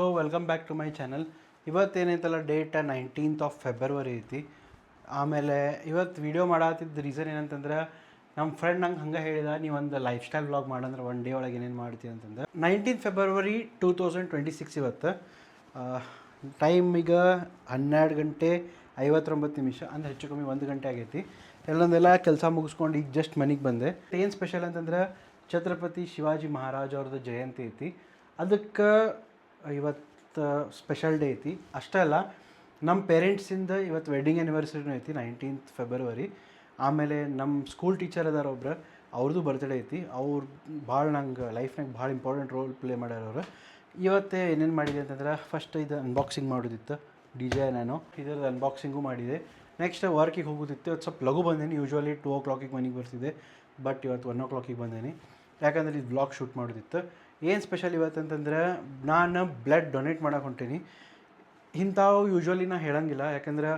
So welcome back to my channel. ಇವತ್ತೇನೈತಲ್ಲ date 19th of February ಐತಿ. ಆಮೇಲೆ ಇವತ್ತು ವೀಡಿಯೋ ಮಾಡತ್ತಿದ್ದ ರೀಸನ್ ಏನಂತಂದ್ರೆ ನಮ್ಮ ಫ್ರೆಂಡ್ ನಂಗೆ ಹಂಗೆ ಹೇಳಿದ ನೀವು ಒಂದು ಲೈಫ್ ಸ್ಟೈಲ್ ವ್ಲಾಗ್ ಮಾಡಂದ್ರೆ ಒನ್ ಡೇ ಒಳಗೆ ಏನೇನು ಮಾಡ್ತೀವಿ ಅಂತಂದ್ರೆ 19th February 2026 ಇವತ್ತು. ಟೈಮ್ ಈಗ 12:59 ಅಂದ್ರೆ ಹೆಚ್ಚು ಕಮ್ಮಿ 1 ಗಂಟೆ ಆಗೈತಿ. ಎಲ್ಲೊಂದೆಲ್ಲ ಕೆಲಸ ಮುಗಿಸ್ಕೊಂಡು ಈಗ ಜಸ್ಟ್ ಮನೆಗೆ ಬಂದೆ. ಏನು ಸ್ಪೆಷಲ್ ಅಂತಂದ್ರೆ ಛತ್ರಪತಿ ಶಿವಾಜಿ ಮಹಾರಾಜ್ ಅವ್ರದ್ದು ಜಯಂತಿ ಐತಿ. ಅದಕ್ಕೆ ಇವತ್ತು ಸ್ಪೆಷಲ್ ಡೇ ಐತಿ. ಅಷ್ಟೇ ಅಲ್ಲ, ನಮ್ಮ ಪೇರೆಂಟ್ಸಿಂದ ಇವತ್ತು ವೆಡ್ಡಿಂಗ್ ಆ್ಯನಿವರ್ಸರಿನೂ ಐತಿ 19th February. ಆಮೇಲೆ ನಮ್ಮ ಸ್ಕೂಲ್ ಟೀಚರ್ ಅದಾರ ಒಬ್ರು, ಅವ್ರದ್ದು ಬರ್ತ್ಡೇ ಐತಿ. ಅವ್ರು ಭಾಳ ನಂಗೆ ಲೈಫ್ನಾಗ ಭಾಳ ಇಂಪಾರ್ಟೆಂಟ್ ರೋಲ್ ಪ್ಲೇ ಮಾಡ್ಯಾರ ಅವರು. ಇವತ್ತೇ ಏನೇನು ಮಾಡಿದೆ ಅಂತಂದ್ರೆ ಫಸ್ಟ್ ಇದು ಅನ್ಬಾಕ್ಸಿಂಗ್ ಮಾಡೋದಿತ್ತು DJ ನಾನು, ಇದರದ್ದು ಅನ್ಬಾಕ್ಸಿಂಗು ಮಾಡಿದೆ. ನೆಕ್ಸ್ಟ್ ವರ್ಕಿಗೆ ಹೋಗೋದಿತ್ತು. ಇವತ್ತು ಸ್ವಲ್ಪ ಲಘು ಬಂದೇನಿ. ಯೂಶ್ವಲಿ 2 o'clock ಮನೆಗೆ ಬರ್ತಿದ್ದೆ, ಬಟ್ ಇವತ್ತು 1 o'clock ಬಂದೇನಿ. ಯಾಕಂದ್ರೆ ಇದು ವ್ಲಾಗ್ ಶೂಟ್ ಮಾಡೋದಿತ್ತು. ಏನು ಸ್ಪೆಷಲ್ ಇವತ್ತು ಅಂತಂದ್ರೆ ನಾನು ಬ್ಲಡ್ ಡೊನೇಟ್ ಮಾಡೋಕೆ ಹೊಂಟೀನಿ. ಇಂಥವು ಯೂಶ್ವಲಿ ನಾ ಹೇಳಂಗಿಲ್ಲ, ಯಾಕಂದ್ರೆ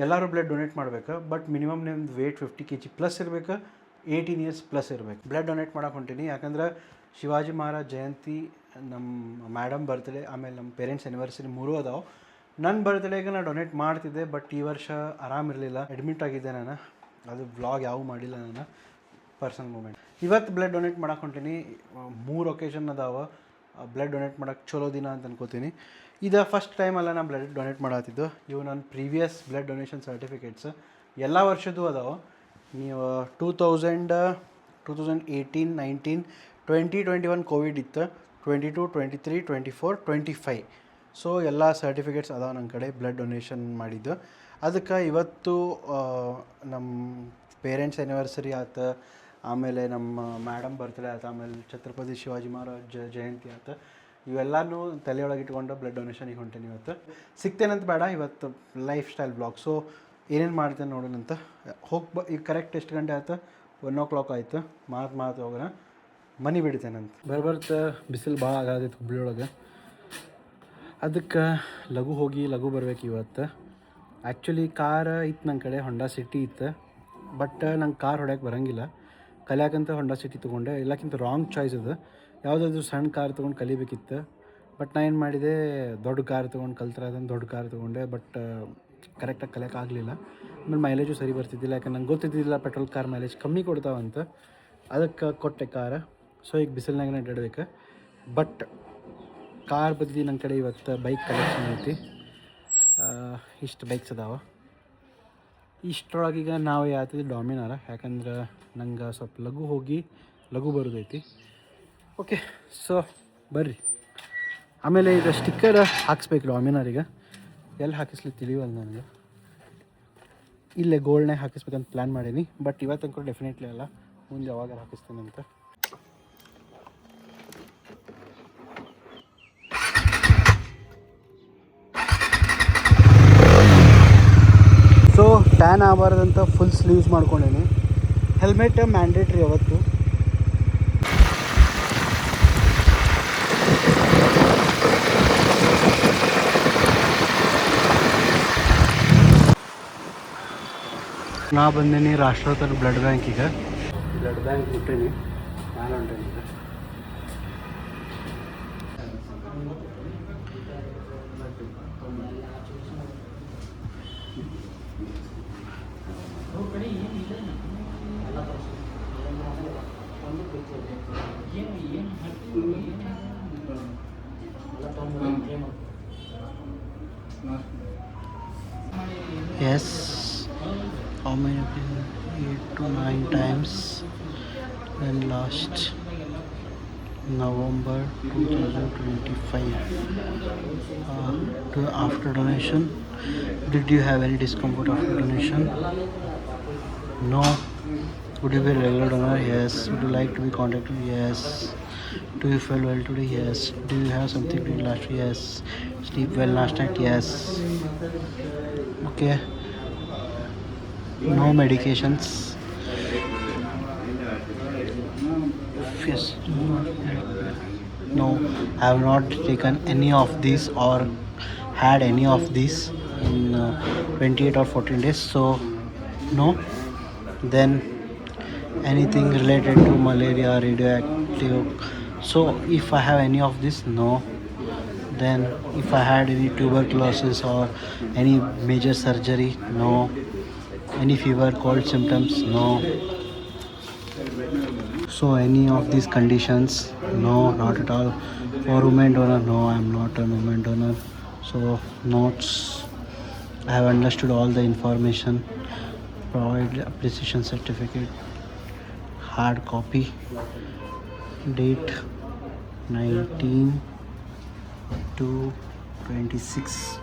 ಎಲ್ಲರೂ ಬ್ಲಡ್ ಡೊನೇಟ್ ಮಾಡ್ಬೇಕು. ಬಟ್ ಮಿನಿಮಮ್ ನಿಮ್ದು ವೇಟ್ 50 kg ಪ್ಲಸ್ ಇರಬೇಕು, 18 years ಪ್ಲಸ್ ಇರಬೇಕು. ಬ್ಲಡ್ ಡೊನೇಟ್ ಮಾಡೋಕೆ ಹೊಂಟೀನಿ. ಯಾಕಂದ್ರೆ ಶಿವಾಜಿ ಮಹಾರಾಜ್ ಜಯಂತಿ, ನಮ್ಮ ಮೇಡಮ್ ಬರ್ತ್ಡೇ, ಆಮೇಲೆ ನಮ್ಮ ಪೇರೆಂಟ್ಸ್ ಆ್ಯನಿವರ್ಸರಿ 3 ಅದಾವೆ. ನನ್ನ ಬರ್ತ್ಡೇಗೆ ನಾನು ಡೊನೇಟ್ ಮಾಡ್ತಿದ್ದೆ, ಬಟ್ ಈ ವರ್ಷ ಆರಾಮಿರಲಿಲ್ಲ, ಅಡ್ಮಿಟ್ ಆಗಿದ್ದೆ ನಾನು. ಅದು ವ್ಲಾಗ್ ಯಾವ ಮಾಡಿಲ್ಲ ನಾನು, ಪರ್ಸನಲ್ ಮೂಮೆಂಟ್. ಇವತ್ತು ಬ್ಲಡ್ ಡೊನೇಟ್ ಮಾಡೋಕೆ ಹೊಂಟೀನಿ. 3 occasion ಅದಾವೆ ಬ್ಲಡ್ ಡೊನೇಟ್ ಮಾಡೋಕ್ಕೆ. ಚಲೋ ದಿನ ಅಂತ ಅನ್ಕೋತೀನಿ. ಇದು ಫಸ್ಟ್ ಟೈಮ್ ಅಲ್ಲ ನಾನು ಬ್ಲಡ್ ಡೊನೇಟ್ ಮಾಡತ್ತಿದ್ದು. ಇವು ನನ್ನ ಪ್ರೀವಿಯಸ್ ಬ್ಲಡ್ ಡೊನೇಷನ್ ಸರ್ಟಿಫಿಕೇಟ್ಸ್ ಎಲ್ಲ ವರ್ಷದ್ದು ಅದಾವೆ. ನೀವು 2018, 19, 20, 21 ಕೋವಿಡ್ ಇತ್ತು, 22, 23, 24, 25. ಸೊ ಎಲ್ಲ ಸರ್ಟಿಫಿಕೇಟ್ಸ್ ಅದಾವೆ ನನ್ನ ಕಡೆ ಬ್ಲಡ್ ಡೊನೇಷನ್ ಮಾಡಿದ್ದು. ಅದಕ್ಕೆ ಇವತ್ತು ನಮ್ಮ ಪೇರೆಂಟ್ಸ್ ಆ್ಯನಿವರ್ಸರಿ ಆಯ್ತು, ಆಮೇಲೆ ನಮ್ಮ ಮೇಡಮ್ ಬರ್ತ್ಡೇ ಆಯ್ತು, ಆಮೇಲೆ ಛತ್ರಪತಿ ಶಿವಾಜಿ ಮಹಾರಾಜ್ ಜಯಂತಿ ಆಯ್ತು. ಇವೆಲ್ಲನೂ ತಲೆಯೊಳಗೆ ಇಟ್ಕೊಂಡು ಬ್ಲಡ್ ಡೊನೇಷನಿಗೆ ಹೊಂಟೇನಿ. ಇವತ್ತು ಸಿಗ್ತೇನಂತ ಬೇಡ, ಇವತ್ತು ಲೈಫ್ ಸ್ಟೈಲ್ ಬ್ಲಾಗ್. ಸೊ ಏನೇನು ಮಾಡ್ತೇನೆ ನೋಡೋಣಂತ. ಈಗ ಕರೆಕ್ಟ್ ಎಷ್ಟು ಗಂಟೆ ಆಯ್ತು? 1 o'clock ಆಯಿತು. ಮಾತು ಹೋಗೋಣ, ಮನೆ ಬಿಡ್ತೇನಂತ. ಬರ್ತಾ ಬಿಸಿಲು ಭಾಳ ಆಗತ್ತೈತೆ ಹುಬ್ಳಿ ಒಳಗೆ. ಅದಕ್ಕೆ ಲಘು ಹೋಗಿ ಲಘು ಬರ್ಬೇಕು ಇವತ್ತು. ಆ್ಯಕ್ಚುಲಿ ಕಾರ್ ಇತ್ತು ನನ್ನ ಕಡೆ, ಹೊಂಡಾ ಸಿಟಿ ಇತ್ತು. ಬಟ್ ನಂಗೆ ಕಾರ್ ಹೊಡ್ಯಕ್ಕೆ ಬರೋಂಗಿಲ್ಲ. ಕಲಿಯಾಕಂತ ಹೊಂಡಾ ಸಿಟಿ ತೊಗೊಂಡೆ. ಎಲ್ಲಕ್ಕಿಂತ ರಾಂಗ್ ಚಾಯ್ಸ್ ಅದು. ಯಾವುದಾದ್ರು ಸಣ್ಣ ಕಾರ್ ತೊಗೊಂಡು ಕಲಿಬೇಕಿತ್ತು. ಬಟ್ ನಾನು ಏನು ಮಾಡಿದೆ, ದೊಡ್ಡ ಕಾರ್ ತೊಗೊಂಡು ಕಲ್ತ್ರೆ ಅದನ್ನು ದೊಡ್ಡ ಕಾರ್ ತೊಗೊಂಡೆ. ಬಟ್ ಕರೆಕ್ಟಾಗಿ ಕಲಿಯೋಕ್ಕಾಗಲಿಲ್ಲ. ಆಮೇಲೆ ಮೈಲೇಜು ಸರಿ ಬರ್ತಿದ್ದಿಲ್ಲ, ಯಾಕಂದ್ರೆ ನಂಗೆ ಗೊತ್ತಿದ್ದಿಲ್ಲ ಪೆಟ್ರೋಲ್ ಕಾರ್ ಮೈಲೇಜ್ ಕಮ್ಮಿ ಕೊಡ್ತಾವಂತ. ಅದಕ್ಕೆ ಕೊಟ್ಟೆ ಕಾರ್. ಸೊ ಈಗ ಬಿಸಿಲಿನಾಗ ಅಡ್ಡಾಡ್ಬೇಕು. ಬಟ್ ಕಾರ್ ಬದಲಿ ನನ್ನ ಕಡೆ ಇವತ್ತು ಬೈಕ್ ಕಲೆಕ್ಷನ್ ಐತಿ. ಇಷ್ಟು ಬೈಕ್ಸ್ ಅದಾವೆ. ಇಷ್ಟರೊಳಗೀಗ ನಾವು ಯಾವ್ದು ಡಾಮಿನಾರ, ಯಾಕಂದ್ರೆ ನಂಗೆ ಸ್ವಲ್ಪ ಲಘು ಹೋಗಿ ಲಘು ಬರೋದೈತಿ. ಓಕೆ, ಸೊ ಬರ್ರಿ. ಆಮೇಲೆ ಈಗ ಸ್ಟಿಕ್ಕರ್ ಹಾಕ್ಸ್ಬೇಕು ಡಾಮಿನಾರಿಗೆ. ಎಲ್ಲಿ ಹಾಕಿಸ್ಲಿ ತಿಳಿವಲ್ಲ ನನಗೆ. ಇಲ್ಲೇ ಗೋಲ್ಡ್ನಾಗ ಹಾಕಿಸ್ಬೇಕಂತ ಪ್ಲ್ಯಾನ್ ಮಾಡೀನಿ. ಬಟ್ ಇವತ್ತು ಕೂಡ ಡೆಫಿನೆಟ್ಲಿ ಅಲ್ಲ, ಮುಂದೆ ಯಾವಾಗ ಹಾಕಿಸ್ತೀನಿ ಅಂತ. ಸೊ ಟ್ಯಾನ್ ಆಗಬಾರ್ದಂತ ಫುಲ್ ಸ್ಲೀವ್ಸ್ ಮಾಡ್ಕೊಂಡೇನಿ. ಹೆಲ್ಮೆಟ್ ಮ್ಯಾಂಡೇಟ್ರಿ ಅವತ್ತು. ನಾ ಬಂದೇನಿ ರಾಷ್ಟ್ರೋತ್ತರ ಬ್ಲಡ್ ಬ್ಯಾಂಕಿಗೆ. ಬ್ಲಡ್ ಬ್ಯಾಂಕ್ ಬಿಟ್ಟೇನಿ, ನಾನು ಹೊಂಟೇನಿ ಈಗ. Yes, how many? 8 to 9 times. And last November 2025. After donation, did you have any discomfort after donation? No. Would you be a regular donor? Yes. Would you like to be contacted? Yes. Do you feel well today? Yes. Do you have something to eat last? Yes. Sleep well last night? Yes. Okay. No medications. Yes. No, I have not taken any of these or had any of these in 28 or 14 days. So no. Then anything related to malaria, radioactive. So if I have any of this, no. Then if I had any tuberculosis or any major surgery, no. Any fever, cold symptoms, no. So any of these conditions, no, not at all. For women donor, no, I am not a women donor. So notes, I have understood all the information. Provide appreciation certificate, hard copy, date 19 to 26,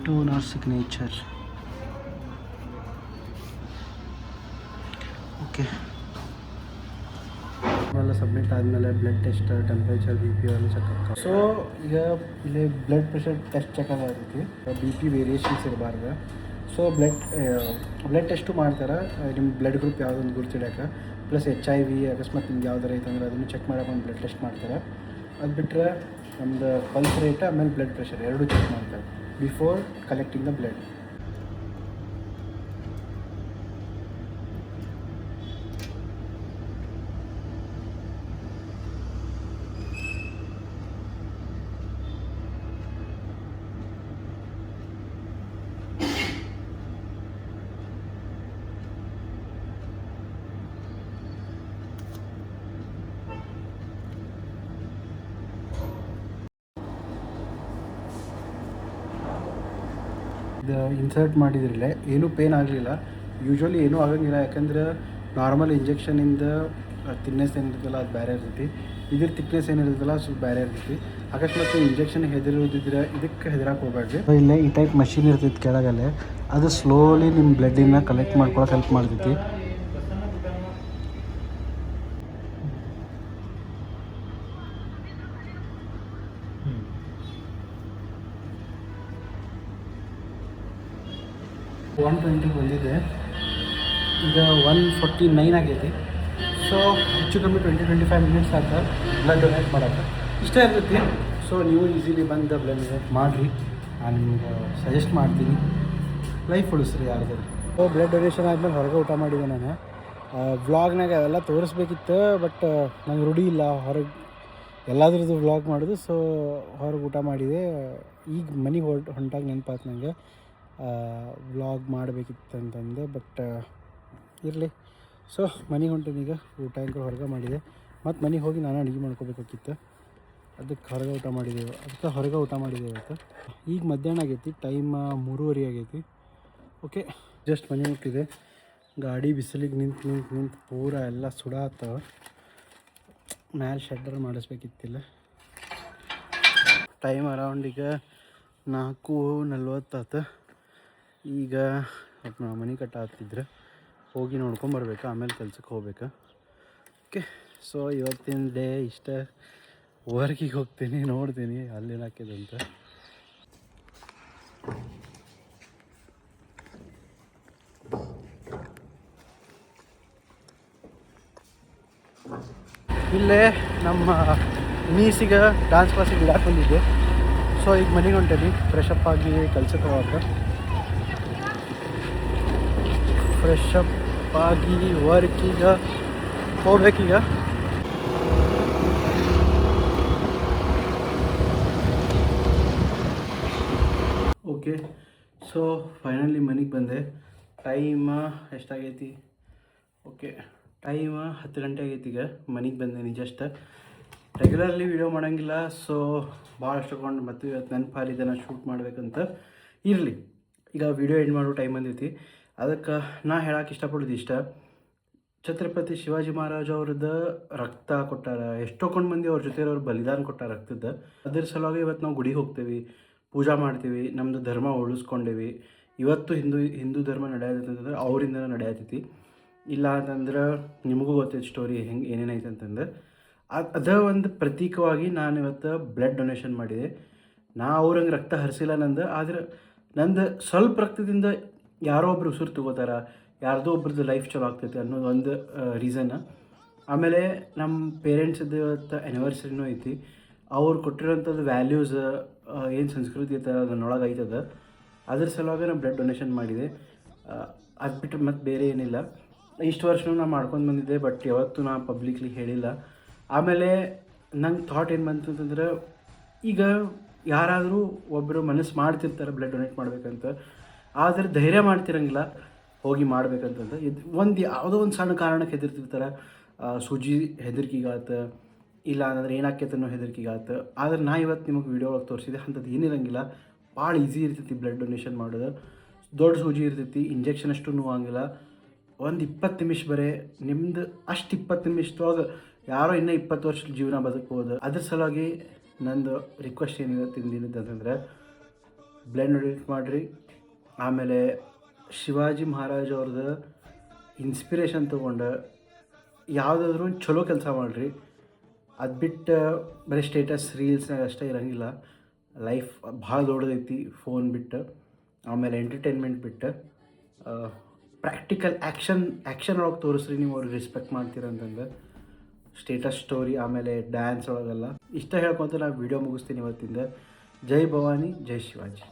donor signature. Okay, ಎಲ್ಲ submit ಆದಮೇಲೆ blood test, temperature, B P ಎಲ್ಲ checkup. So ಈಗ ಇಲ್ಲಿ blood pressure test checkup ಆಗೈತಿ, B P variations ಇರಬಾರ್ದು. So blood test ಮಾಡ್ತಾರೆ, ನಿಮ್ಮ blood group ಯಾವುದೊಂದು ಗುರ್ತಿಡಕ್ಕೆ. ಪ್ಲಸ್ HIV ಅಕಸ್ಮಾತ್ ನಿಮ್ಗೆ ಯಾವ್ದಾರ ಐತಂದ್ರೆ ಅದನ್ನು ಚೆಕ್ ಮಾಡೋಕೆ ಒಂದು ಬ್ಲಡ್ ಟೆಸ್ಟ್ ಮಾಡ್ತಾರೆ. ಅದು ಬಿಟ್ಟರೆ ನಮ್ಮದು ಪಲ್ಸ್ ರೇಟ್ ಆಮೇಲೆ ಬ್ಲಡ್ ಪ್ರೆಷರ್ ಎರಡೂ ಚೆಕ್ ಮಾಡ್ತಾರೆ ಬಿಫೋರ್ ಕಲೆಕ್ಟಿಂಗ್ ದ ಬ್ಲಡ್. ಇದು ಇನ್ಸರ್ಟ್ ಮಾಡಿದ್ರಲ್ಲೇ ಏನೂ ಪೇನ್ ಆಗಲಿಲ್ಲ. ಯೂಶ್ವಲಿ ಏನೂ ಆಗೋಂಗಿಲ್ಲ, ಯಾಕಂದ್ರೆ ನಾರ್ಮಲ್ ಇಂಜೆಕ್ಷನಿಂದ ಥಿಕ್ನೆಸ್ ಏನಿರುತ್ತಲ್ಲ ಅದು ಬೇರೆ ಇರ್ತೈತಿ, ಇದ್ರ ಥಿಕ್ನೆಸ್ ಏನಿರುತ್ತಲ್ಲ ಸ್ವಲ್ಪ ಬೇರೆ ಇರ್ತೈತಿ. ಅಕಸ್ಮಾತ್ ಇಂಜೆಕ್ಷನ್ ಹೆದರೋದಿದ್ರೆ ಇದಕ್ಕೆ ಹೆದರಕ್ಕೆ ಹೋಗ್ಬೇಡ್ರಿ. ಇಲ್ಲೇ ಈ ಟೈಪ್ ಮಷಿನ್ ಇರ್ತೈತಿ ಕೆಳಗಲ್ಲೇ, ಅದು ಸ್ಲೋಲಿ ನಿಮ್ಮ ಬ್ಲಡ್ಡಿನ ಕಲೆಕ್ಟ್ ಮಾಡ್ಕೊಳಕ್ಕೆ ಹೆಲ್ಪ್ ಮಾಡ್ತೈತಿ. - 120 ಬಂದಿದೆ, ಈಗ 149 ಆಗೈತಿ. ಸೊ ಹೆಚ್ಚು ಕಮ್ಮಿ 20-25 ಮಿನಿಟ್ಸ್ ಆಯ್ತು ಬ್ಲಡ್ ಡೊನೇಟ್ ಮಾಡೋಕ್ಕೆ. ಇಷ್ಟೇ ಇರ್ತೈತಿ. ಸೊ ನೀವು ಈಸಿಲಿ ಬಂದು ಬ್ಲಡ್ ಡೊನೇಟ್ ಮಾಡಿರಿ, ನಾನು ನಿಮ್ಗೆ ಸಜೆಸ್ಟ್ ಮಾಡ್ತೀನಿ. ಲೈಫ್ ಉಳಿಸ್ರಿ ಯಾರ್ದು. ಸೊ ಬ್ಲಡ್ ಡೊನೇಷನ್ ಆದಮೇಲೆ ಹೊರಗೆ ಊಟ ಮಾಡಿದೆ ನಾನು. ವ್ಲಾಗ್ನಾಗ ಅವೆಲ್ಲ ತೋರಿಸ್ಬೇಕಿತ್ತು, ಬಟ್ ನಂಗೆ ರೂಢಿ ಇಲ್ಲ ಹೊರಗೆ ಎಲ್ಲಾದ್ರದ್ದು ವ್ಲಾಗ್ ಮಾಡೋದು. ಸೊ ಹೊರಗೆ ಊಟ ಮಾಡಿದೆ. ಈಗ ಮನೆಗೆ ಹೊಂಟಾಗ ನೆನಪಾಯ್ತು ನನಗೆ ವ್ಲಾಗ್ ಮಾಡಬೇಕಿತ್ತು ಅಂತಂದು, ಬಟ್ ಇರಲಿ. ಸೊ ಮನೆಗೆ ಹೊಂಟಿದ್ದೀಗ. ಊಟ ಅಂಕರು ಹೊರಗೆ ಮಾಡಿದೆ, ಮತ್ತು ಮನೆಗೆ ಹೋಗಿ ನಾನು ಅಡುಗೆ ಮಾಡ್ಕೋಬೇಕಾಗಿತ್ತು, ಅದಕ್ಕೆ ಹೊರಗೆ ಊಟ ಮಾಡಿದೆ ಇವತ್ತು. ಈಗ ಮಧ್ಯಾಹ್ನ ಆಗೈತಿ, ಟೈಮ್ 3:30 ಆಗೈತಿ. ಓಕೆ, ಜಸ್ಟ್ ಮನೆ ಮುಟ್ಟಿದೆ. ಗಾಡಿ ಬಿಸಿಲಿಗೆ ನಿಂತು ಪೂರ ಎಲ್ಲ ಸುಡಾತ್ತವ. ಮ್ಯಾಲೆ ಶೆಡ್ಡರ್ ಮಾಡಿಸ್ಬೇಕಿತ್ತಿಲ್ಲ. ಟೈಮ್ ಅರೌಂಡ್ ಈಗ 4:40 ಆಯ್ತು. ಈಗ ಮನೆ ಕಟ್ಟಾಗ್ತಿದ್ರೆ ಹೋಗಿ ನೋಡ್ಕೊಂಬರ್ಬೇಕು, ಆಮೇಲೆ ಕೆಲ್ಸಕ್ಕೆ ಹೋಗ್ಬೇಕು. ಓಕೆ, ಸೊ ಇವತ್ತಿನ ಡೇ ಇಷ್ಟ. ವರ್ಕಿಗೆ ಹೋಗ್ತೀನಿ, ನೋಡ್ತೀನಿ ಅಲ್ಲೇನು ಹಾಕಿದೆ ಅಂತ. ಇಲ್ಲೇ ನಮ್ಮ ನೀಸಿಗೆ ಡಾನ್ಸ್ ಕ್ಲಾಸಿಗೆ ಬಿಡಕ್ಕೆ ಬಂದಿದ್ದೆ. ಸೊ ಈಗ ಮನೆಗೆ ಹೊಂಟೇನಿ, ಫ್ರೆಶಪ್ ಆಗಿ ಕೆಲ್ಸಕ್ಕೆ ಹೋಗಕ್ಕೆ. ಫ್ರೆಶಪ್ ಆಗಿ ವರ್ಕಿಗೆ ಹೋಗ್ಬೇಕೀಗ. ಓಕೆ, ಸೊ ಫೈನಲಿ ಮನೆಗೆ ಬಂದೆ. ಟೈಮ್ ಎಷ್ಟಾಗೈತಿ? ಓಕೆ, ಟೈಮ್ 10 ಗಂಟೆ ಆಗೈತಿ. ಈಗ ಮನೆಗೆ ಬಂದೇನಿ ಜಸ್ಟ್. ರೆಗ್ಯುಲರ್ಲಿ ವೀಡಿಯೋ ಮಾಡೋಂಗಿಲ್ಲ, ಸೊ ಭಾಳಷ್ಟು ತಗೊಂಡು ಮತ್ತು ಇವತ್ತು ನೆನಪಾರಿದೆ ನಾನು ಶೂಟ್ ಮಾಡಬೇಕಂತ. ಇರಲಿ, ಈಗ ವೀಡಿಯೋ ಎಂಡ್ ಮಾಡೋ ಟೈಮ್ ಬಂದೈತಿ. ಅದಕ್ಕೆ ನಾ ಹೇಳಕ್ಕೆ ಇಷ್ಟಪಡೋದು ಇಷ್ಟ, ಛತ್ರಪತಿ ಶಿವಾಜಿ ಮಹಾರಾಜ್ ಅವ್ರದ್ದು ರಕ್ತ ಕೊಟ್ಟಾರ, ಎಷ್ಟೊಂದು ಮಂದಿ ಅವ್ರ ಜೊತೆ ಅವ್ರು ಬಲಿದಾನ ಕೊಟ್ಟಾರ ರಕ್ತದ. ಅದ್ರ ಸಲುವಾಗಿ ಇವತ್ತು ನಾವು ಗುಡಿಗೆ ಹೋಗ್ತೇವೆ, ಪೂಜಾ ಮಾಡ್ತೀವಿ, ನಮ್ಮದು ಧರ್ಮ ಉಳಿಸ್ಕೊಂಡೇವಿ. ಇವತ್ತು ಹಿಂದೂ ಧರ್ಮ ನಡೆಯತ್ತಂತಂದ್ರೆ ಅವರಿಂದ ನಡೆಯತೈತಿ. ಇಲ್ಲ ಅಂತಂದ್ರೆ ನಿಮಗೂ ಗೊತ್ತೈತೆ ಸ್ಟೋರಿ ಹೆಂಗೆ ಏನೇನೈತೆ ಅಂತಂದ್ರೆ. ಅದ ಒಂದು ಪ್ರತೀಕವಾಗಿ ನಾನು ಇವತ್ತು ಬ್ಲಡ್ ಡೊನೇಷನ್ ಮಾಡಿದೆ. ನಾ ಅವ್ರಂಗೆ ರಕ್ತ ಹರಿಸಿಲ್ಲ ನಂದು, ಆದರೆ ನಂದು ಸ್ವಲ್ಪ ರಕ್ತದಿಂದ ಯಾರೋ ಒಬ್ರು ಉಸಿರು ತಗೋತಾರ, ಯಾರ್ದೋ ಒಬ್ರದ್ದು ಲೈಫ್ ಚಲೋ ಆಗ್ತೈತೆ ಅನ್ನೋದು ಒಂದು ರೀಸನ್. ಆಮೇಲೆ ನಮ್ಮ ಪೇರೆಂಟ್ಸದ್ದು ಇವತ್ತು ಆ್ಯನಿವರ್ಸರಿನೂ ಐತಿ. ಅವ್ರು ಕೊಟ್ಟಿರೋಂಥದ್ದು ವ್ಯಾಲ್ಯೂಸ್ ಏನು ಸಂಸ್ಕೃತಿ ಐತೆ ಅದನ್ನೊಳಗೆ ಐತದ, ಅದ್ರ ಸಲುವಾಗಿ ನಾನು ಬ್ಲಡ್ ಡೊನೇಷನ್ ಮಾಡಿದೆ. ಅದು ಬಿಟ್ಟರೆ ಮತ್ತು ಬೇರೆ ಏನಿಲ್ಲ. ಇಷ್ಟು ವರ್ಷನೂ ನಾನು ಮಾಡ್ಕೊಂಡು ಬಂದಿದ್ದೆ, ಬಟ್ ಯಾವತ್ತೂ ನಾನು ಪಬ್ಲಿಕ್ಲಿ ಹೇಳಿಲ್ಲ. ಆಮೇಲೆ ನಂಗೆ ಥಾಟ್ ಏನು ಬಂತು ಅಂತಂದ್ರೆ, ಈಗ ಯಾರಾದರೂ ಒಬ್ಬರು ಮನಸ್ಸು ಮಾಡ್ತಿರ್ತಾರೆ ಬ್ಲಡ್ ಡೊನೇಟ್ ಮಾಡಬೇಕಂತ, ಆದರೆ ಧೈರ್ಯ ಮಾಡ್ತಿರಂಗಿಲ್ಲ ಹೋಗಿ ಮಾಡ್ಬೇಕಂತಂದು. ಒಂದು ಯಾವುದೋ ಒಂದು ಸಣ್ಣ ಕಾರಣಕ್ಕೆ ಹೆದರ್ತಿರ್ತಾರೆ, ಸೂಜಿ ಹೆದರಿಕೆಗಾತ, ಇಲ್ಲ ಅಂತಂದ್ರೆ ಏನಾಕೈತೆ ಅನ್ನೋ ಹೆದರಿಕೆಗಾತ. ಆದರೆ ನಾ ಇವತ್ತು ನಿಮಗೆ ವೀಡಿಯೋ ಒಳಗೆ ತೋರಿಸಿದೆ, ಅಂಥದ್ದು ಏನಿರಂಗಿಲ್ಲ. ಭಾಳ ಈಸಿ ಇರ್ತೈತಿ ಬ್ಲಡ್ ಡೊನೇಷನ್ ಮಾಡೋದು. ದೊಡ್ಡ ಸೂಜಿ ಇರ್ತೈತಿ, ಇಂಜೆಕ್ಷನ್ ಅಷ್ಟು ನೋವಾಗಿಲ್ಲ. ಒಂದು 20 ನಿಮಿಷ ಬರೀ ನಿಮ್ದು ಅಷ್ಟು 20 ನಿಮಿಷದೊಳಗೆ ಯಾರೋ ಇನ್ನೂ 20 ವರ್ಷದ ಜೀವನ ಬದುಕ್ಬೋದು. ಅದ್ರ ಸಲುವಾಗಿ ನಂದು ರಿಕ್ವೆಸ್ಟ್ ಏನಿದೆ ತಿಂದಿದ್ದು ಅಂತಂದರೆ, ಬ್ಲಡ್ ಡೊನೇಟ್ ಮಾಡಿರಿ. ಆಮೇಲೆ ಶಿವಾಜಿ ಮಹಾರಾಜ್ ಅವ್ರದ್ದು ಇನ್ಸ್ಪಿರೇಷನ್ ತೊಗೊಂಡು ಯಾವುದಾದ್ರೂ ಒಂದು ಚಲೋ ಕೆಲಸ ಮಾಡಿರಿ. ಅದು ಬಿಟ್ಟು ಬರೀ ಸ್ಟೇಟಸ್ ರೀಲ್ಸ್ನಾಗ ಅಷ್ಟೇ ಇರೋಂಗಿಲ್ಲ. ಲೈಫ್ ಭಾಳ ದೊಡ್ಡದೈತಿ ಫೋನ್ ಬಿಟ್ಟು. ಆಮೇಲೆ ಎಂಟರ್ಟೈನ್ಮೆಂಟ್ ಬಿಟ್ಟು ಪ್ರಾಕ್ಟಿಕಲ್ ಆ್ಯಕ್ಷನ್ ಒಳಗೆ ತೋರಿಸ್ರಿ, ನೀವು ಅವ್ರಿಗೆ ರೆಸ್ಪೆಕ್ಟ್ ಮಾಡ್ತೀರ ಅಂತಂದ್ರೆ. ಸ್ಟೇಟಸ್ ಸ್ಟೋರಿ ಆಮೇಲೆ ಡ್ಯಾನ್ಸ್ ಒಳಗೆಲ್ಲ ಇಷ್ಟ ಹೇಳ್ಕೊತ ನಾನು ವಿಡಿಯೋ ಮುಗಿಸ್ತೀನಿ ಇವತ್ತಿಂದ. ಜೈ ಭವಾನಿ, ಜೈ ಶಿವಾಜಿ.